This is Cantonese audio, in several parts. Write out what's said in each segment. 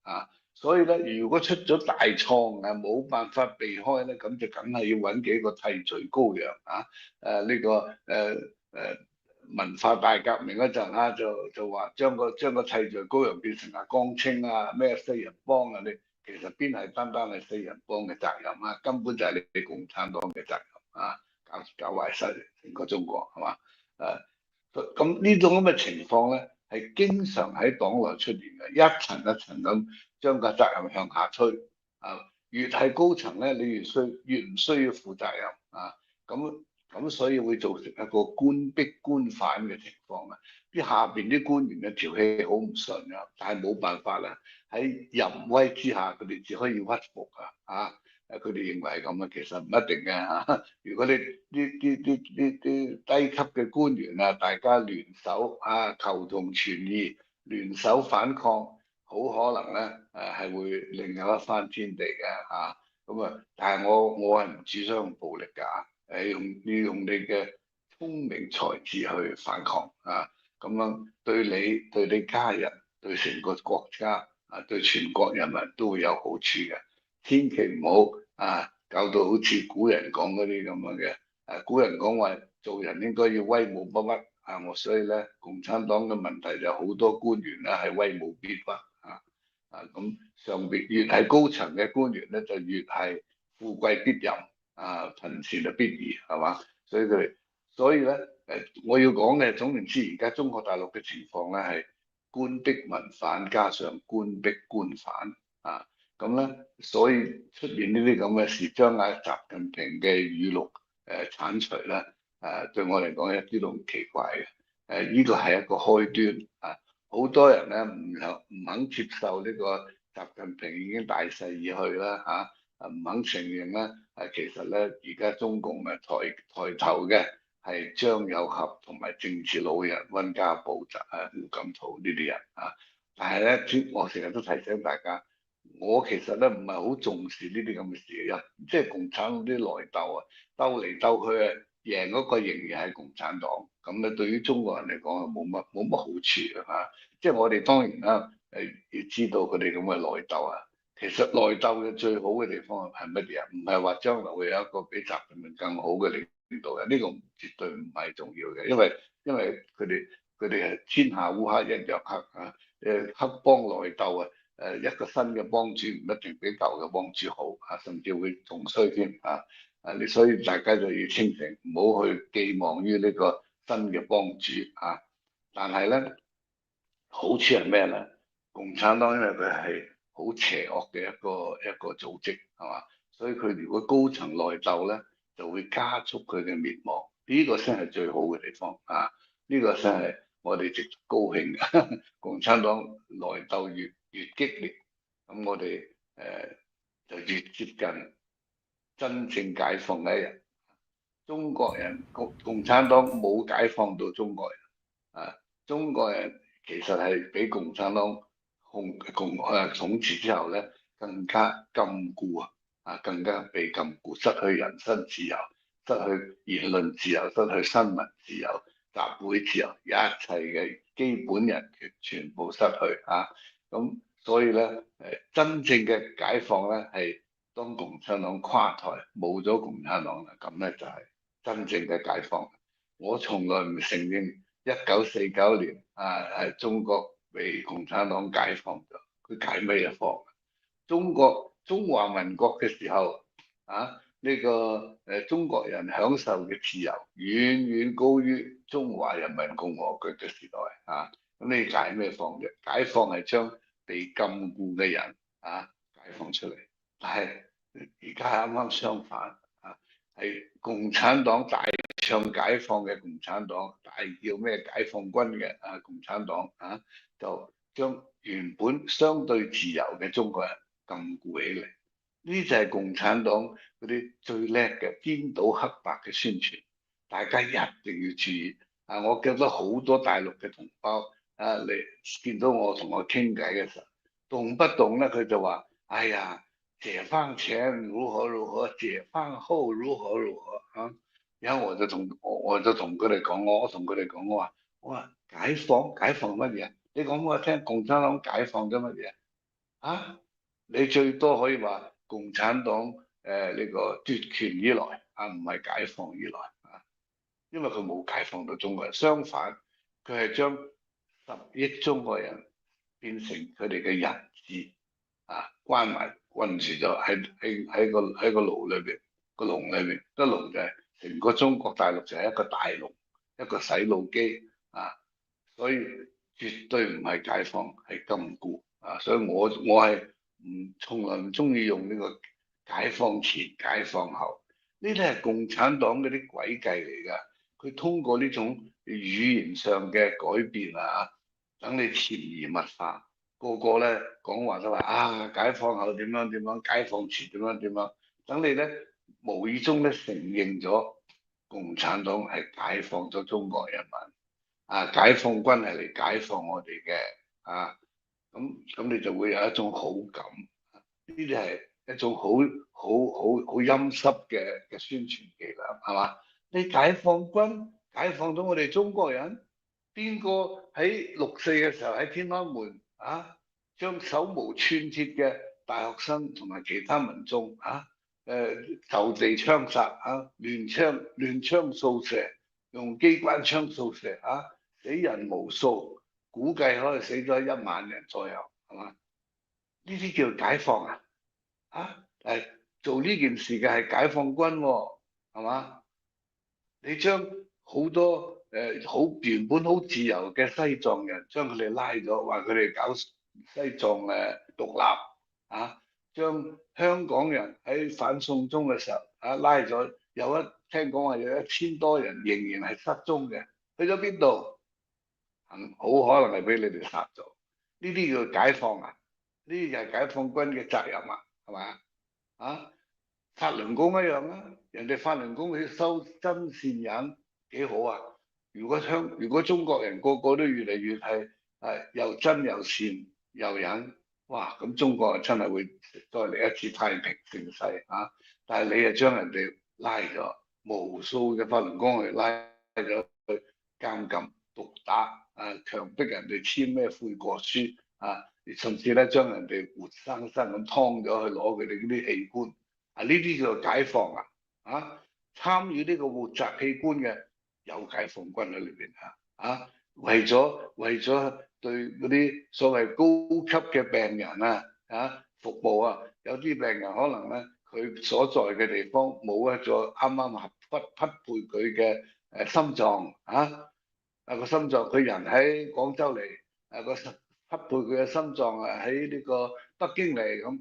啊。所以咧，如果出咗大錯啊，冇辦法避開咧，咁就梗係要揾幾個替罪羔羊啊！呢個文化大革命嗰陣啊，就話將個替罪羔羊變成阿江青啊，咩四人幫啊，你其實邊係單單係四人幫嘅責任啊，根本就係你共產黨嘅責任啊！搞壞晒成個中國係嘛？咁呢種咁嘅情況咧，係經常喺黨內出現嘅，一層一層咁將個責任向下推啊。越係高層咧，你越唔需要負責任啊。咁所以會造成一個官逼官反嘅情況啊。啲下邊啲官員嘅條氣好唔順啊，但係冇辦法啦。喺淫威之下，佢哋只可以屈服啊。佢哋認為係咁啊，其實唔一定嘅嚇。如果你啲低級嘅官員啊，大家聯手啊，求同存異，聯手反抗，好可能咧係會另有一番天地嘅嚇。咁但係我係唔主張用暴力㗎，要用你嘅聰明才智去反抗啊。咁樣對你家人、對成個國家啊、對全國人民都會有好處嘅。千祈唔好搞到好似古人講嗰啲咁樣嘅。古人講話做人應該要威武不屈啊。所以咧，共產黨嘅問題就好多官員咧係威武必屈咁上邊越係高層嘅官員咧，就越係富貴必淫貧賤就必移係嘛？所以咧我要講嘅總言之，而家中國大陸嘅情況咧係官逼民反，加上官逼官反啊。咁咧，所以出現呢啲咁嘅事，將習近平嘅語錄剷除咧，對我嚟講一啲都唔奇怪嘅。呢個係一個開端啊！好多人咧唔肯接受呢個習近平已經大勢已去啦唔肯承認咧其實咧而家中共抬頭嘅係張有俠同埋政治老人溫家寶、胡錦濤呢啲人啊。但係咧，我成日都提醒大家。我其實咧唔係好重視呢啲咁嘅事嘅，即係共產黨啲內鬥啊，鬥嚟鬥去啊，贏嗰個仍然係共產黨。咁咧對於中國人嚟講啊，冇乜好處啊。即係我哋當然啦，要知道佢哋咁嘅內鬥啊。其實內鬥嘅最好嘅地方係乜嘢啊？唔係話將來會有一個比習近平更好嘅領導人，呢個絕對唔係重要嘅，因為佢哋係天下烏鴉一樣黑黑幫內鬥啊。一個新嘅幫主唔一定比舊嘅幫主好甚至會仲衰添你所以大家就要清醒，唔好去寄望於呢個新嘅幫主但係咧，好處係咩咧？共產黨因為佢係好邪惡嘅一個組織係嘛，所以佢如果高層內鬥咧，就會加速佢嘅滅亡。呢個先係最好嘅地方呢個先係我哋值得高興嘅。共產黨內鬥越激烈，咁我哋就越接近真正解放嘅一日。中國人共產黨冇解放到中國人中國人其實係俾共產黨統治之後咧，更加禁錮更加被禁錮，失去人身自由，失去言論自由，失去新聞自由、集會自由，一切嘅基本人權全部失去咁所以咧真正嘅解放咧係當共產黨垮台，冇咗共產黨啦，咁咧就係真正嘅解放。我從來唔承認1949年係中國被共產黨解放咗，佢解咩嘢放？中華民國嘅時候呢個中國人享受嘅自由遠遠高於中華人民共和國嘅時代咁你解咩放啫？解放係將被禁錮嘅人解放出嚟，但係而家啱啱相反係共產黨大唱解放嘅共產黨，大叫咩解放軍嘅共產黨就將原本相對自由嘅中國人禁錮起嚟。呢就係共產黨嗰啲最叻嘅顛倒黑白嘅宣傳，大家一定要注意我記得好多大陸嘅同胞你見到我同我傾偈嘅時候，動不動咧佢就話：哎呀，解放前如何如何，解放後如何如何然後我就同佢哋講，我話解放乜嘢？你講我聽，共產黨解放咗乜嘢？啊，你最多可以話共產黨呢個奪權以來啊，唔係解放以來啊，因為佢冇解放到中國人，相反佢係將10億中國人變成佢哋嘅人質啊，關埋困住咗喺個牢裏邊，個籠裏邊，個籠就係成個中國大陸就係一個大籠，一個洗腦機啊，所以絕對唔係解放，係禁錮啊！所以我係從來唔中意用呢個解放前、解放後，呢啲係共產黨嗰啲詭計嚟㗎。佢通過呢種語言上嘅改變啊，等你潛移默化，個個咧講話都話啊，解放後點樣點樣，解放前點樣點樣，等你咧無意中咧承認咗共產黨係解放咗中國人民。啊！解放軍係嚟解放我哋嘅啊，咁你就會有一種好感。呢啲係一種好陰濕嘅宣傳技能，係嘛？你解放軍解放咗我哋中國人，邊個喺6·4嘅時候喺天安門啊，將手無寸鐵嘅大學生同埋其他民眾啊，就地槍殺啊，亂槍掃射，用機關槍掃射啊！死人無數，估計可能死咗1萬人左右，係嘛？呢啲叫解放啊？做呢件事嘅係解放軍喎，係嘛？你將好多原本好自由嘅西藏人，將佢哋拉咗，話佢哋搞西藏獨立啊！將香港人喺反送中嘅時候拉咗，聽講話有1000多人仍然係失蹤嘅，去咗邊度？好可能係俾你哋殺咗，呢啲叫解放啊？呢啲就係解放軍嘅責任啊，係嘛？啊，法輪功一樣啊，人哋法輪功去收真善忍幾好啊？如果中國人個個都越嚟越係又真又善又忍，哇！咁中國真係會再嚟一次太平盛世啊！但係你又將人哋拉咗，無數嘅法輪功去拉咗去監禁、毒打。強迫人哋簽咩悔過書啊，甚至咧將人哋活生生咁劏咗去攞佢哋嗰啲器官啊，呢啲叫做解放啊！參與呢個活摘器官嘅有解放軍喺裏邊為咗對嗰啲所謂高級嘅病人服務啊，有啲病人可能咧佢所在嘅地方冇一個啱啱匹配佢嘅心臟個心臟佢人喺廣州嚟，匹配佢嘅心臟喺呢個北京嚟咁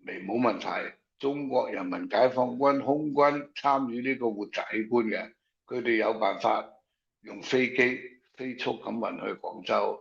未冇問題。中國人民解放軍空軍參與呢個活摘器官嘅，佢哋有辦法用飛機飛速咁運去廣州